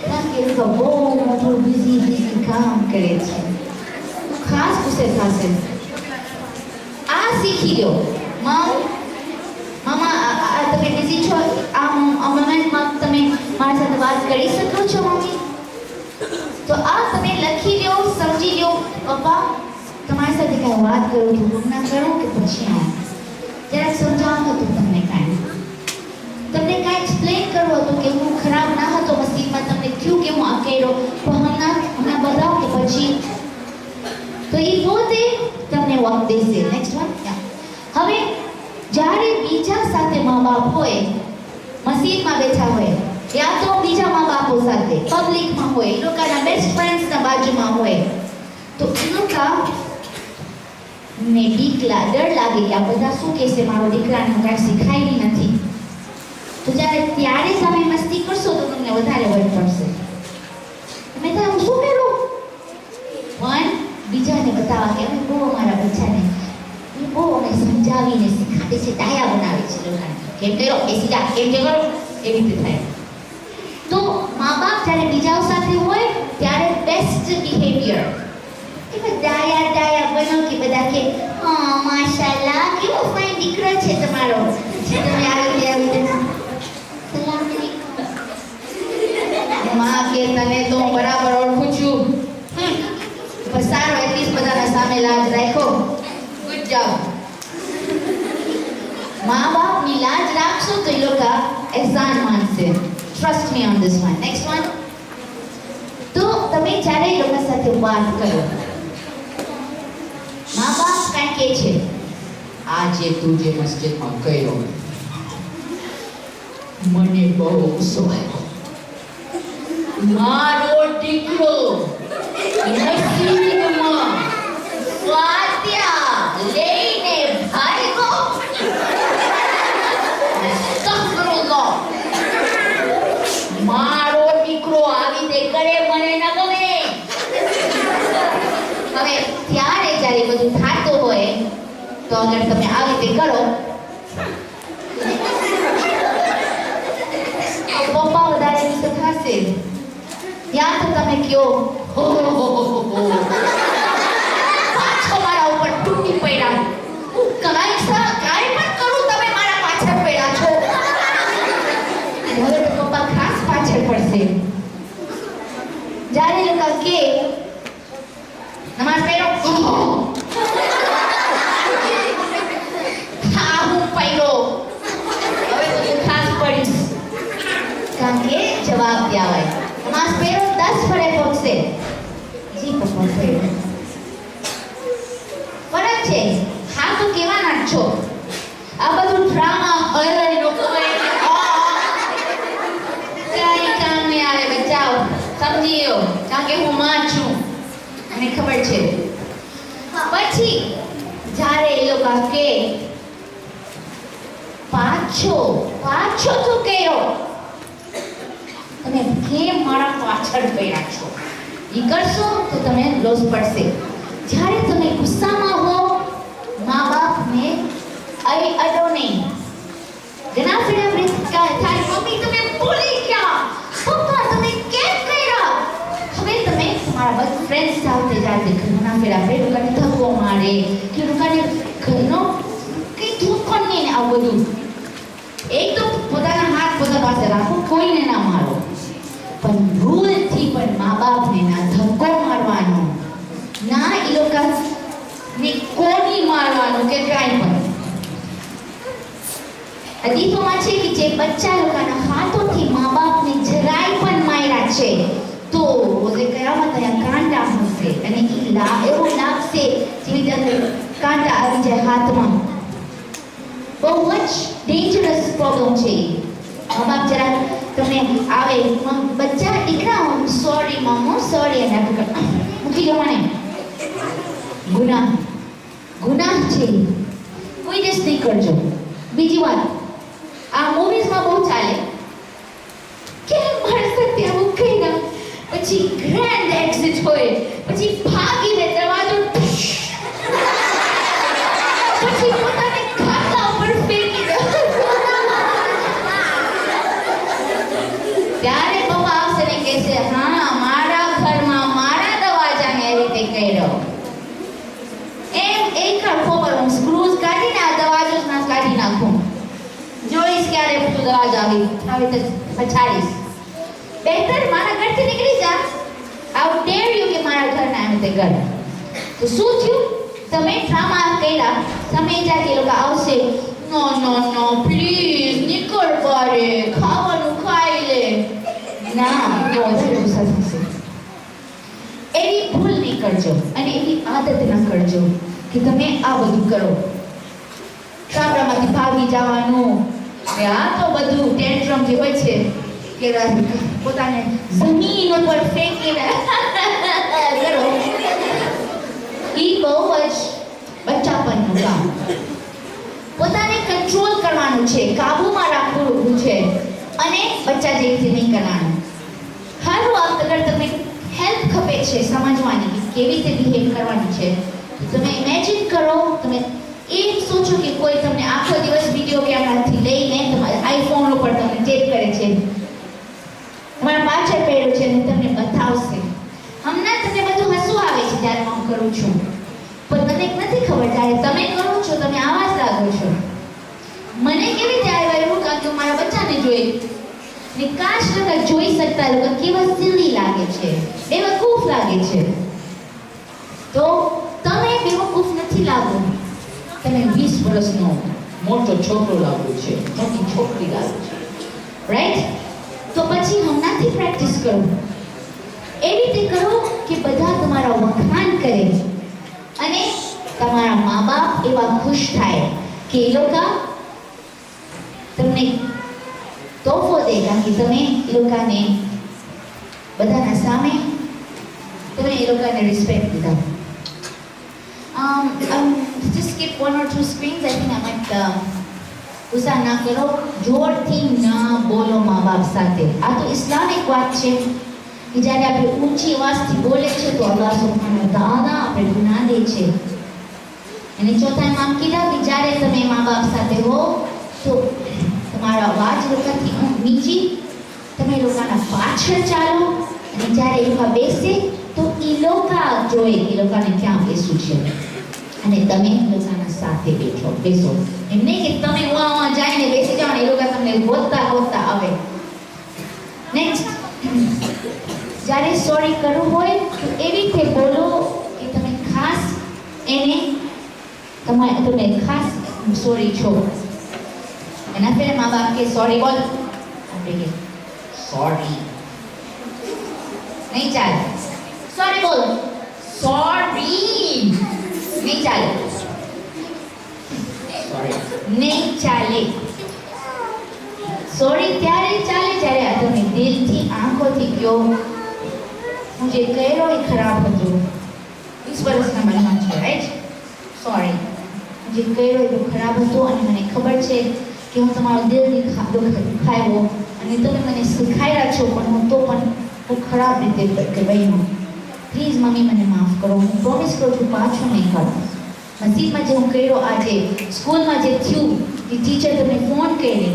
કારણ કે એ લોકો બહુ મોટું બિઝી કામ કરે છે. ખાસ ગુસ્સે થશે. આ શીખી લો, મામા તમે બિઝી છો, આ મોમેન્ટમાં તમે મારી સાથે વાત કરી શકો છો મમ્મી? તો આ તમે લખી લો, સમજી લો, પપ્પા તમારી સાથે કાંઈ વાત કરું છું, હમણાં કરું કે પછી આવું. જરાક સમજાવવાનું હતું તમને કાંઈ એક્સપ્લેન કરવું હતું કે હું ખરાબ ના હતો મસ્જિદમાં, તમને થયું કે હું આ કર્યો, પણ હમણાં બતાવો કે પછી તો એ પોતે તમને વખત દેશે. Next one. હવે જ્યારે બીજા સાથે મા બાપ હોય, મસ્જિદમાં બેઠા હોય યા તો બીજા મા બાપો સાથે પબ્લિકમાં હોય, એ લોકોના બેસ્ટ ફ્રેન્ડ્સના બાજુમાં હોય, તો એ લોકો ને ડર લાગે કે આ બધા શું કહેશે, મારો દીકરાને હું કાંઈ શીખાયેલી નથી. તો ત્યારે તમે મસ્તી કરશો તો તમને વધારે વટ પડશે. તમે તો હું શું કરું પણ બીજાને બતાવવા કે અમે બહુ અમારા બચ્ચાને બહુ અમે સમજાવીને શીખાડે છે, ડાયા બનાવે છે લોકોને. કેમ કરો બેસી જા, કેમ કે કરો, એવી રીતે થાય. તો મા બાપ જ્યારે બીજાઓ સાથે હોય ત્યારે બેસ્ટ બિહેવિયર કે ડાયા બનો કે બધા કે હા માશાલ્લાહ કેવો ફાઇન દીકરો છે તમારો, જે તમે આવી રીતે માં કે તને તો બરાબર ઓળખું છું, પણ સારો એટલીસ્ટ બધાના સામે લાજ રાખો, ગુડ જોબ. મા બાપની લાજ રાખશો તો એ લોકો એહસાન માનશે. Trust me on this one. Next one. તો તમે જ્યારે એ લોકો સાથે વાત કરો, મા બાપ કાંઈ કહે છે, આજે તું જે મસ્જિદમાં કર્યો મને બહુ ગુસ્સો આવ્યો, મારો દીકરો મસ્જિદમાં ફાતિહા લઈને ભાગ્યો, અસ્તગફિરુલ્લાહ, મારો દીકરો આવી રીતે કરે મને ન ગમે. હવે ત્યારે જ્યારે બધું થાતું હોય તો અગર તમે આવી રીતે કરો પપ્પા વધારે ગુસ્સે થશે, યા તો તમે કયો પાછો મારા ઉપર તૂટી પડ્યા, હું કાંઈ પણ કરું તમે મારા પાછળ પડ્યા છો. હવે તો પપ્પા ખાસ પાછળ પડશે. જ્યારે લોકો કે નમાઝ પહેરો, હા હું પડ્યો, હવે તો ખાસ પડીશ, કારણ કે જવાબ દેવાય. નમાઝ પહેરો 10 ફળે પહોંચશે, જી પપ્પા પહેરો. ફરક છે, હા તો કેવાના જ છો. આ બધું ડ્રામા હરર લોકો કઈ કામ નહીં આવે. બચાવ સમજી લો, કારણ કે હું માં છું, મને ખબર છે. પછી જ્યારે એ લોકો કે પાછો તો કયો, તમે કેમ મારા પાછળ પડ્યા છો, એ કરશો તો તમે લોસ પડશે. જ્યારે તમે ગુસ્સામાં હો, મા બાપને અડો નહીં. ઘણા ફેરા થાય, મમ્મી તમે ભૂલી ગયા, પપ્પા તમે કેમ કર્યા. હવે તમે તમારા બધા ફ્રેન્ડ સાથે જાતે ઘણા ફેરા લોકોને ધક્કો મારે કે લોકોને ઘરનો કંઈ ધોકો નહીં, આ બધું એક તો પોતાના હાથ પોતા પાસે રાખો, કોઈને ના મારો, પણ ભૂલથી પણ મા બાપને ના ધક્કો મારવાનો, ના એ લોકોને કોની મારવાનો કે કાંઈ પણ. હદીસોમાં છે કે જે બચ્ચા લોકોના હાથોથી મા બાપને જરાય પણ માર્યા છે તો રોઝે કયામત અહીંયા કાંટા હશે, અને એવું લાગશે જેવી રીતે કાંટા આવી જાય હાથમાં. બહુ જ ડેન્જરસ પ્રોબ્લેમ છે. મા બાપ જરા તમને આવે, બચ્ચા દીકરા સોરી મમ્મો સોરી, અને મૂકી દો મને, ગુનાહ છે, કોઈ દિવસ નહીં કરજો. બીજી વાત, આ મૂવીઝમાં બહુ ચાલે કે મારા સાથે આવું કર્યા, પછી ગ્રેન્ડ એક્ઝિટ હોય, પછી ભાગીને દરવાજો પછી પોતાને ખાટલા ઉપર ફેંકી દે. ત્યારે પપ્પા આવશે ને કહેશે, હા મારા ઘરમાં મારા દરવાજાને એવી રીતે કર્યો. એમ એક ખબર હું સ્ક્રૂઝ કાઢીને આ દરવાજો જ ના કાઢી નાખું, જોઈશ ક્યારે હું દરવાજો આવી રીતે પછાડીશ. બહેતર મારા ઘરથી નીકળી જા, આઉ ડેર યુ કે મારા ઘરના એમ તે ઘર. તો શું થયું, તમે ડ્રામા કર્યા, તમે જ્યાં કે લોકો આવશે, નો પ્લીઝ નીકળ બારે, ખાવાનું ખાઈ લે. ના, તો વધારે ગુસ્સા થશે. એવી ભૂલ નહીં કરજો અને એવી આદત ના કરજો કે તમે આ બધું કરો, ગામડામાંથી ભાગી જવાનું. આ તો બધું ટેન્ટ્રમ જે હોય છે કે પોતાને જમીન ઉપર ફેંકીને કરો, એ બહુ જ બચ્ચાપણનું કામ. પોતાને કંટ્રોલ કરવાનું છે, કાબુમાં રાખવું છે અને બચ્ચા જેવી નહીં કરવાનું. હર વખત અગર તમે હેલ્પ ખપે છે સમજવાની કે કેવી રીતે બિહેવ કરવાની છે, તો તમે ઇમેજિન કરો, તમે એ સોચો કે કોઈ તમને આખો દિવસ વિડીયો કેમેરાથી લઈને તમારા આઈફોન ઉપર તમને ટેપ કરે છે, તમારા પાછળ પહેર્યું છે અને તમને બતાવશે. હમણાં તમને બધું હસવું આવે છે જ્યારે હું કરું છું, પણ મને નથી ખબર જ્યારે તમે કરો છો તમે આવાજ લાગો છો. મને કેવી રીતે આવ્યા એવું, કારણ કે હું મારા બચ્ચાને જોઈ ને કાશ લગા જોઈ શકતા લોકો કેવા સિલી લાગે છે, બેવકૂફ લાગે છે. તો તમે બેવકૂફ નથી લાગો, તમે 20 વર્ષનો મોટો છોકરો લાગો છે, મોટી છોકરી લાગો છે, રાઈટ? તો પછી હમણાંથી પ્રેક્ટિસ કરો, એવી રીતે કરો કે બધા તમારા વખાણ કરે અને તમારા મા બાપ એવા ખુશ થાય કે એ લોકો તમને તોહફો દે, કારણ કે તમે એ લોકોને બધાના સામે તમે એ લોકોને રિસ્પેક્ટ દીધા. Just skip 1 or 2 screens. I think I might ગુસ્સા ના કરો, જોરથી ના બોલો મા બાપ સાથે. આ તો ઇસ્લામિક વાત છે કે જ્યારે આપણે ઊંચી અવાજથી બોલે છે તો અલ્લાહ સુબ્હાનહુ તઆલા આપણે ગુનાહ દે છે. અને ચોથા ઇમામ કીધા કે જ્યારે તમે મા બાપ સાથે હો તો તમારા અવાજ લોકોથી નીચી, તમે લોકોના પાછળ ચાલો અને જ્યારે એ લોકો બેસે તો એ લોકો જોઈ એ લોકોને ક્યાં બેસવું છે અને તમે લોકોના સાથે બેસો. એમ નહીં કે તમે ઉવા જઈને બેસી જાઓ ને એ લોકો તમને ગોતતા આવે. નેક્સ્ટ, જ્યારે સોરી કરવું હોય તો એવી રીતે બોલો કે તમે ખાસ એને તમે ખાસ સોરી છો. એના પહેલા મા બાપ કે સોરી બોલ, આપણે કે સોરી નહીં ચાલે. સોરી બોલ, સોરી નહીં ચાલે, સોરી નહીં ચાલે. સોરી ત્યારે ચાલે જ્યારે તમે દિલથી આંખોથી કહો હું જે કર્યો એ ખરાબ હતો, 20 વર્ષના મનમાં છે, રાઈટ? સોરી, જે કર્યો એ ખરાબ હતો અને મને ખબર છે કે હું તમારો દિલ દુખાવ્યો અને તમે મને શીખાવ્યા છો, પણ હું તો પણ હું ખરાબ રીતે બન્યો. પ્લીઝ મમ્મી મને માફ કરો, હું પ્રોમિસ કરું છું પાછું નહીં કરું. મસ્જિદમાં જે હું કર્યો, આજે સ્કૂલમાં જે થયું, કે ટીચર તમને ફોન કરી,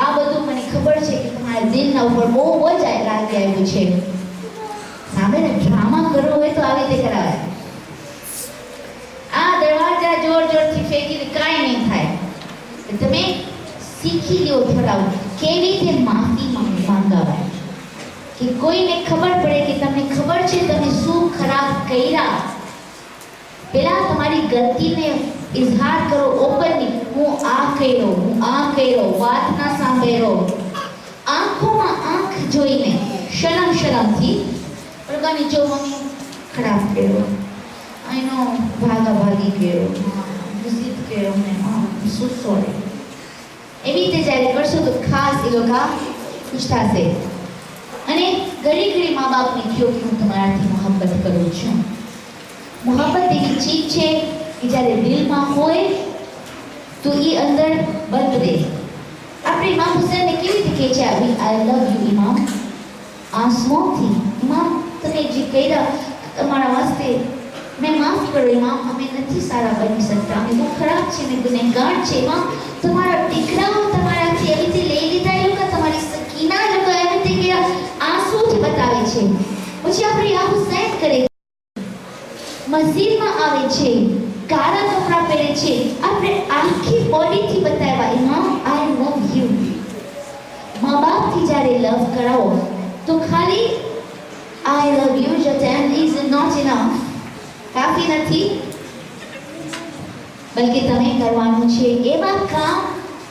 આ બધું મને ખબર છે કે તમારા દિલના ઉપર બહુ જ લાગી આવ્યું છે. સામે ને ડ્રામા કરવો હોય તો આવી રીતે કરાવાય. આ દરવાજા જોરથી ફેંકીને કાંઈ નહીં થાય. તમે શીખી લો થોડા કેવી રીતે માફી માંગવાય, કે કોઈને ખબર પડે કે તમને ખબર છે તમે શું ખરાબ કર્યા. પહેલા તમારી ગલતીને ઇઝહાર કરો ઓપનલી, હું આ કર્યો, વાત ના સાંભળ્યો, આંખોમાં આંખ જોઈને શરમથી લોકોને જો મમ્મી ખરાબ કર્યો, આઈ નો ભાગી ગયો, જીદ કર્યો, મેં શું સોરી. એવી રીતે જ્યારે કરશો તો ખાસ એ લોકો ખુશ થશે. અને ઘડી મા બાપને કહો કે હું તમારાથી મોહબ્બત કરું છું. મોહબ્બત એવી ચીજ છે કે જ્યારે દિલમાં હોય તો એ અંદર બદલે. આપણે ઇમામ હુસૈનને કેવી રીતે કહે છે આઈ લવ યુ ઇમામ, આંસુઓથી. ઇમામ તમે જે કર્યા તમારા વાસ્તે મેં માફ કરો ઇમામ, અમે નથી સારા બની શકતા, અમે બહુ ખરાબ છે, મેં ગુનેગાર છે ઇમામ. તમારા દીકરાઓ તમારાથી એવી રીતે લઈ લીધા, એ લોકો તમારી સકીના લોકો એવી રીતે કર્યા, આંસુથી બતાવે છે. પછી આપણે આ હુસૈન કરે, મસ્જિદમાં આવે છે, કાળા કપડાં પહેરે છે, આપણે આખી બોડીથી બતાવ્યા ઇમામ આઈ લવ યુ. મા બાપથી જ્યારે લવ કરાવો તો ખાલી આઈ love you Jat and is not enough, કાફી નથી. બલકે તમે કરવાનું છે એવા કામ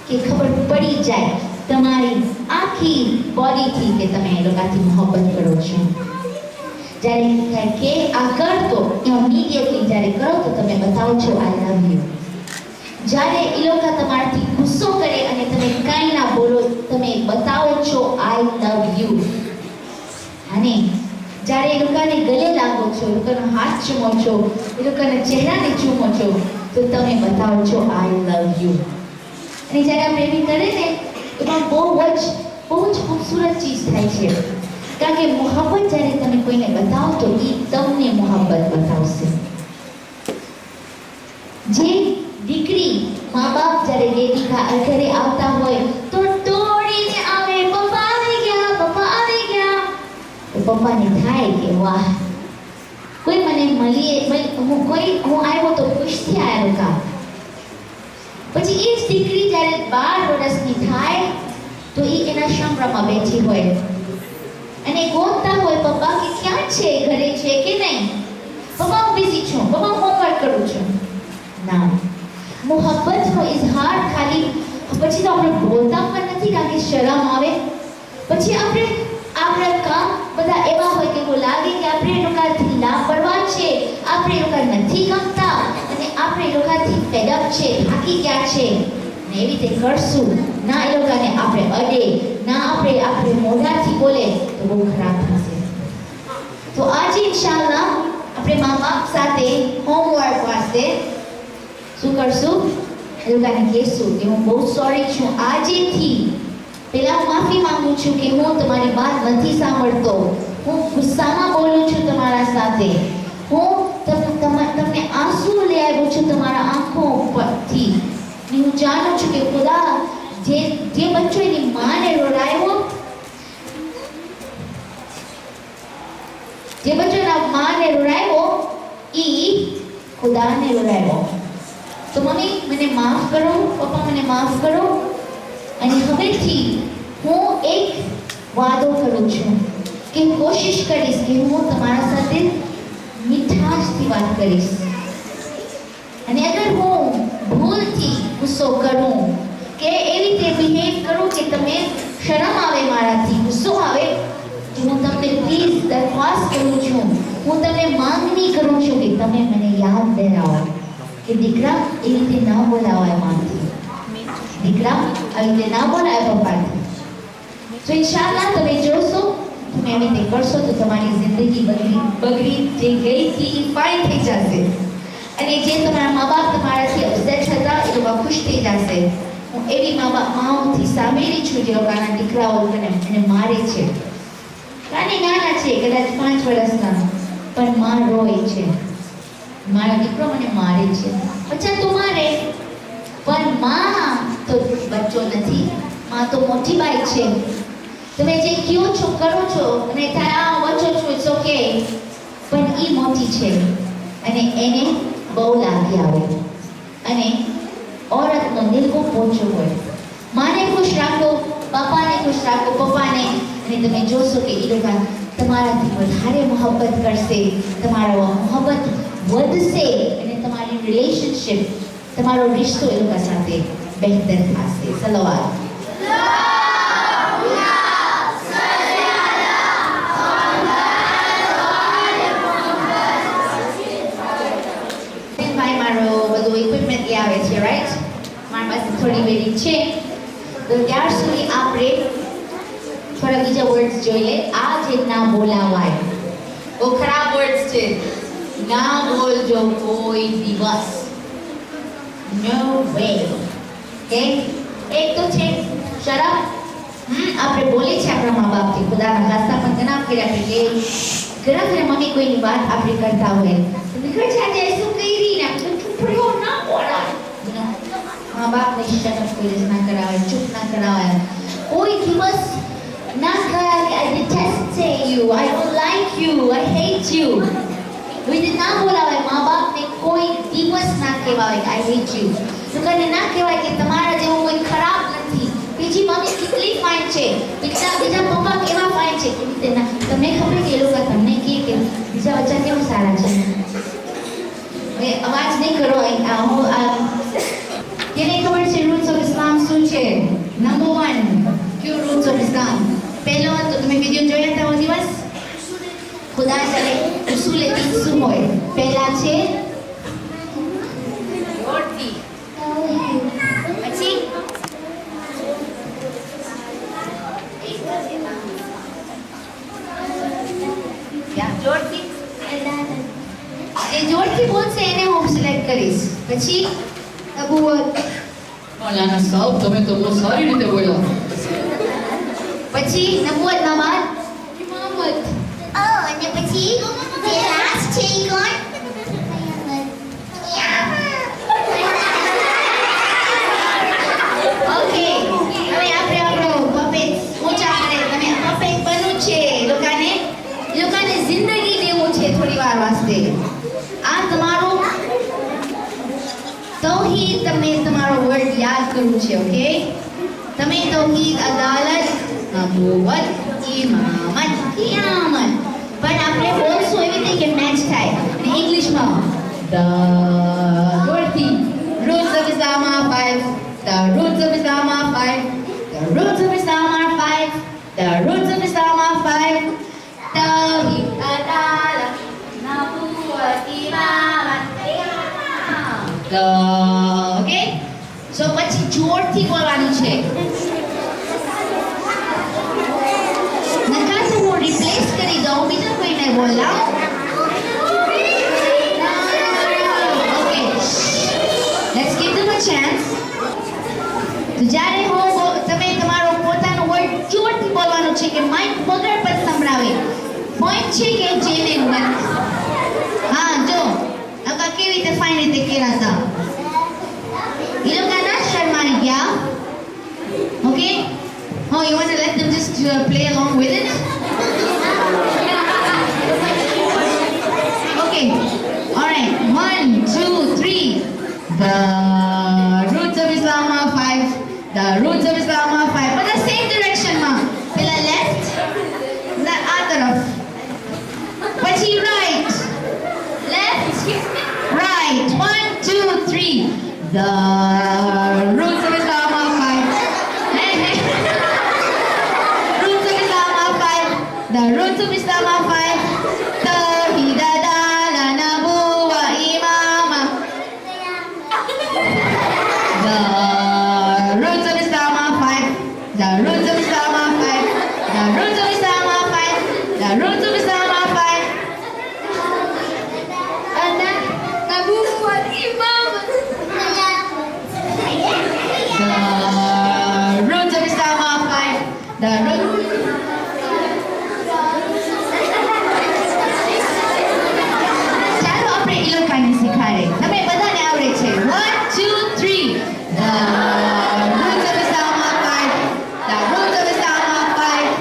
કે ખબર પડી જાય તમારી આખી બોડીથી કે તમે એ લોકોથી મોહબ્બત કરો છો. જ્યારે થાય કે આ કરતો ઇમિડિયેટલી જ્યારે કરો તો તમે બતાવો છો આઈ લવ યુ. જ્યારે એ લોકો તમારાથી ગુસ્સો કરે અને તમે કાંઈ ના બોલો તમે બતાવો છો આઈ લવ યુ. અને જ્યારે એ લોકોને ગલે લાગો છો, એ લોકોનો હાથ ચૂમો છો, એ લોકોના ચહેરાને ચૂમો છો તો તમે બતાવો છો આઈ લવ યુ. અને જ્યારે આપણે એવી કરે ને એમાં બહુ જ ખૂબસૂરત ચીજ થાય છે. કારણ કે મોહબ્બત જ્યારે તમે કોઈને બતાવો તો એ તમને મોહબ્બત બતાવશે. જે દીકરી મા બાપ જ્યારે ઘરે આવતા હોય તો દોડીને આવે, પપ્પા આવી ગયા, પપ્પા આવી ગયા. તો પપ્પાને થાય કે વાહ, કોઈ મને હું આવ્યો તો ખુશથી આવ્યો કા. પછી એ જ દીકરી જ્યારે 12 વર્ષની થાય તો એ એના શામરામાં બેઠી હોય અને ગોતતા હોય પપ્પા કે ક્યાં છે, ઘરે છે કે નહીં. પપ્પા હું બિઝી છું, પપ્પા હું હોમવર્ક કરું છું. ના, મોહબ્બતનો ઇઝહાર ખાલી પછી તો આપણે બોલતા પણ નથી કારણ કે શરમ આવે. પછી આપણા કામ બધા એવા હોય કે એવું લાગે કે આપણે એ લોકોથી લાપરવાહ છે, આપણે એ લોકો નથી ગમતા અને આપણે એ લોકોથી ફેડઅપ છે, થાકી ગયા છે. ને એવી રીતે કરશું ના એ લોકોને આપણે અડે ના આપણે મોઢાથી બોલે તો બહુ ખરાબ થશે. તો આજે ઇન્શાઅલ્લાહ આપણે મા બાપ સાથે હોમવર્ક વાસ્તે શું કરશું? એ લોકોને કહેશું કે હું બહુ સોરી છું, આજેથી પહેલા માફી માંગુ છું કે હું તમારી વાત નથી સાંભળતો, હું ગુસ્સામાં બોલું છું તમારા સાથે, હું તમને આંસુ લઈ આવ્યો છું તમારા આંખો પરથી. હું જાણું છું કે ખુદા જે બચ્ચો એની માને રોડાયો, જે બચ્ચો એના માને રોડાયો ઈ ખુદાને રોડાયો. તો મમ્મી મને માફ કરો, પપ્પા મને માફ કરો. અને હવેથી હું એક વાદો કરું છું કે કોશિશ કરીશ કે હું તમારા સાથે મીઠાશથી વાત કરીશ. અને અગર હું ભૂલથી ગુસ્સો કરું કે એવી રીતે બિહેવ કરું કે તમે શરમ આવે, મારાથી ગુસ્સો આવે, તો હું તમને પ્લીઝ દરખાસ્ત કરું છું, હું તમને માંગણી કરું છું કે તમે મને યાદ દેરાવો કે દીકરા એ રીતે ના બોલાવાય માથી, દીકરા આવી રીતે ના બોલાય પપ્પાથી. તો ઇન્શાઅલ્લાહ તમે જોશો, તમે એવી રીતે કરશો તો તમારી જિંદગી બગડી જે ગઈ હતી ફાઇન થઈ જશે. અને જે તમારા મા બાપ તમારાથી અપસેટ હતા એ લોકો ખુશ થઈ જશે. હું એવી માઓથી સાંભળેલી છું જે લોકોના દીકરાઓ એને મારે છે. કાને નાના છે, કદાચ 5 વર્ષના, પણ માં રોય છે, મારો દીકરો મને મારે છે. બચ્ચા તું મારે, પણ માં તો બચ્ચો નથી, માં તો મોટી બાઈ છે. તમે જે કહો છો કરો છો અને થાય આ બચ્ચો છો ઇટ્સ ઓકે, પણ એ મોટી છે અને એને બહુ લાગી આવે. અને औरतનો દિલ બહુ પોચો હોય. માને ખુશ રાખો, બાપાને ખુશ રાખો, પપ્પાને, અને તમે જોશો કે એ લોકો તમારાથી વધારે મોહબ્બત કરશે, તમારો મોહબ્બત વધશે અને તમારી રિલેશનશિપ, તમારો રિશ્તો એ લોકો સાથે બહેતર થશે. સલાવત. ઇક્વિપમેન્ટ આવે છે, રાઈટ? મારી પાસે થોડી વેરી છે, તો ત્યાર સુધી આપણે થોડા બીજા વર્ડ્સ જોઈ લે. આ જે ના બોલાવાય બહુ ખરાબ વર્ડ્સ છે. ના બોલજો કોઈ દિવસ, નો વે. ઓકે, એક તો છે શરમ. આપણે બોલીએ છીએ આપણા મા બાપથી, ખુદાના ખાસ્તા પણ ઘણા ફેરા કે ઘણા ફેરા મમ્મી કોઈની વાત આપણે કરતા હોય તો નીકળ છે આજે શું કરી ને આપણે ચૂપ ના બોલાય. મા બાપને શરમ કોઈ દિવસ ના કરાવે, ચૂપ ના કરાવે. કોઈ દિવસ ના કરાવે કે I detest you, I don't like you, I hate you. કોઈ ના બોલાવે. મા બાપને કોઈ દિવસ ના કહેવાય કે I hate you. લોકોને ના કહેવાય કે તમારા જેવું કોઈ ખરાબ નથી, બીજી મમ્મી કેટલી ફાઇન છે, બીજા પપ્પા કેવા ફાઇન છે. એવી રીતે ના. તમને ખબર કે એ લોકો તમને કહે કે બીજા બચ્ચા કેવા સારા છે. હવે અવાજ નહીં કરો, હું ડાન્સ કરે ઉસુલે તીસુ હોય પહેલા છે જોરથી પછી યા જોરથી જે જોરથી બોલશે એને હું સિલેક્ટ કરીશ પછી નબુવત નાના સાહેબ તમે તો બહુ સારી રીતે બોલ્યા પછી નબુવતના બાદ ઇમામત અને પછી જે લાસ્ટ છે ઈ કોણ? ઓકે હવે આપણે આપણો પપેટ ઊંચા કરે તમે પપેટ બનવું છે લોકોને જિંદગી દેવું છે થોડી વાર વાસ્તે આ તમારું તૌહીદ તમે તમારો વર્ડ યાદ કરવું છે ઓકે તમે તૌહીદ અદાલત નબુવત ઇમામત કિયામત પણ આપણે બોલશું એવી રીતે કે મેચ થાય અને ઇંગ્લિશમાં જોરથી Roots of Islam are five. The roots of Islam are five. The roots of Islam are five. The roots of Islam are five. Tawhid, adalah, nubuwwat, imamat, qiyamah. Okay? So પછી જોરથી બોલવાનું છે. નકા તો હું રિપ્લેસ કરી દઉં બીજા કોઈને બોલાવ. Okay. Let's give them a chance. તો જ્યારે તમે તમારો પોતાનો વર્ડ જોરથી બોલવાનો છે કે માઇક વગર પર સંભળાવે પોઈન્ટ છે કે જેને હા જો આકા કેવી રીતે ફાઇન રીતે કર્યા હતા એ લોકો ના શરમાઈ ગયા okay Oh, you want to let them just play along with it? Okay. All right. 1, 2, 3. The roots of Islam are five. The roots of Islam are five. But the same direction, ma. Pila left, the other. Pachi right, left, right. 1, 2, 3. The roots of Islam are five. Roots of Islam are five. The roots of Islam are five. Tawhid, adalah, nubuwwat, imamah. The roots of Islam are five. The roots of Islam are five. The roots of Islam are five. The roots of Islam are five. Nubuwwat, imamat, The roots of Islam are five. The roots. ચાલો આપણે એ લોકોને શીખાડે તમે બધાને આવડે છે 1, 2, 3 The roots of Islam are five. The roots of Islam are five.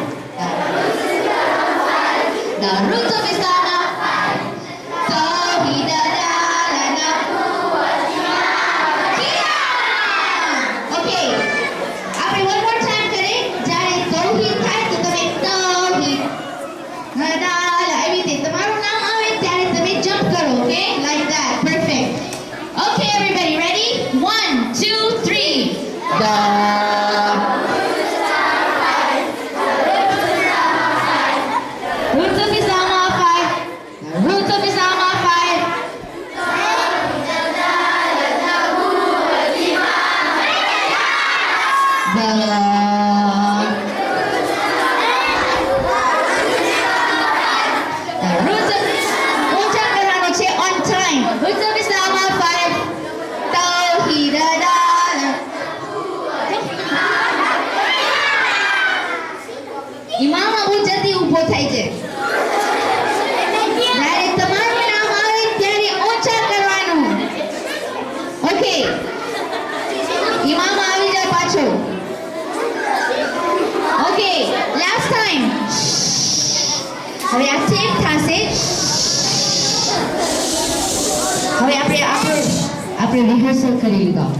The roots of Islam are five. Tawhid, adalah, nubuwwat, qiyamah. Okay. આપણે one more time કરીએ જ્યારે તૌહીદ થાય તો તમે તૌહીદ adalah એવી રીતે તમારું નામ આવે ત્યારે તમે જમ્પ કરો okay like that perfect okay everybody ready 1, 2, 3 The roots of Islam are five. The roots of Islam are five. The roots of ઊંચા કરવાનો છે on time. Roots of Islam are five. Tawhid, adalah. ઇમામ અબુ જલ્દી ઊભો થાય છે જ્યારે તમારું નામ આવે ત્યારે ઊંચા કરવાનું ઓકે ઇમામ આવી જાય પાછો ઓકે લાસ્ટ ટાઈમ હવે આ ટેપ થશે હવે આપણે રિહર્સલ કરી લીધા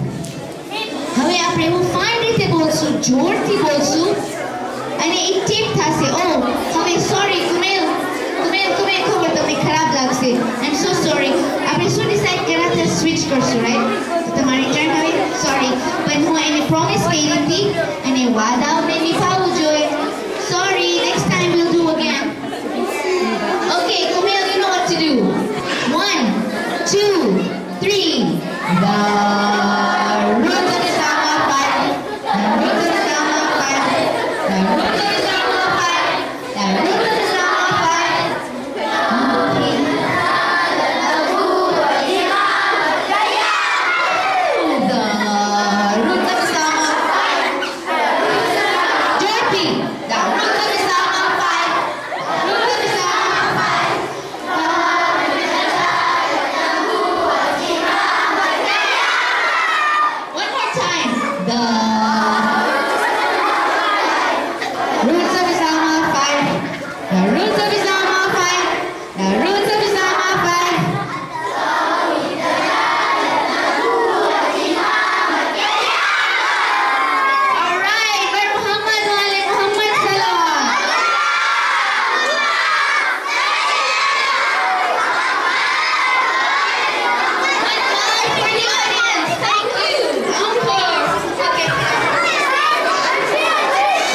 હવે આપણે એવું ફાઇન રીતે બોલશું જોરથી બોલશું અને એક ટેપ થશે ઓ હવે સોરી તમે ખબર તમને ખરાબ લાગશે આઈ એમ સો સોરી આપણે શું ડિસાઈડ કર્યા હતા સ્વિચ કરશું રાઈટ તો તમારી ટર્ન હવે સોરી પણ હું એને પ્રોમિસ કરી હતી અને વાદાઓને નિભાવવું જોઈએ sorry next time will do again okay bye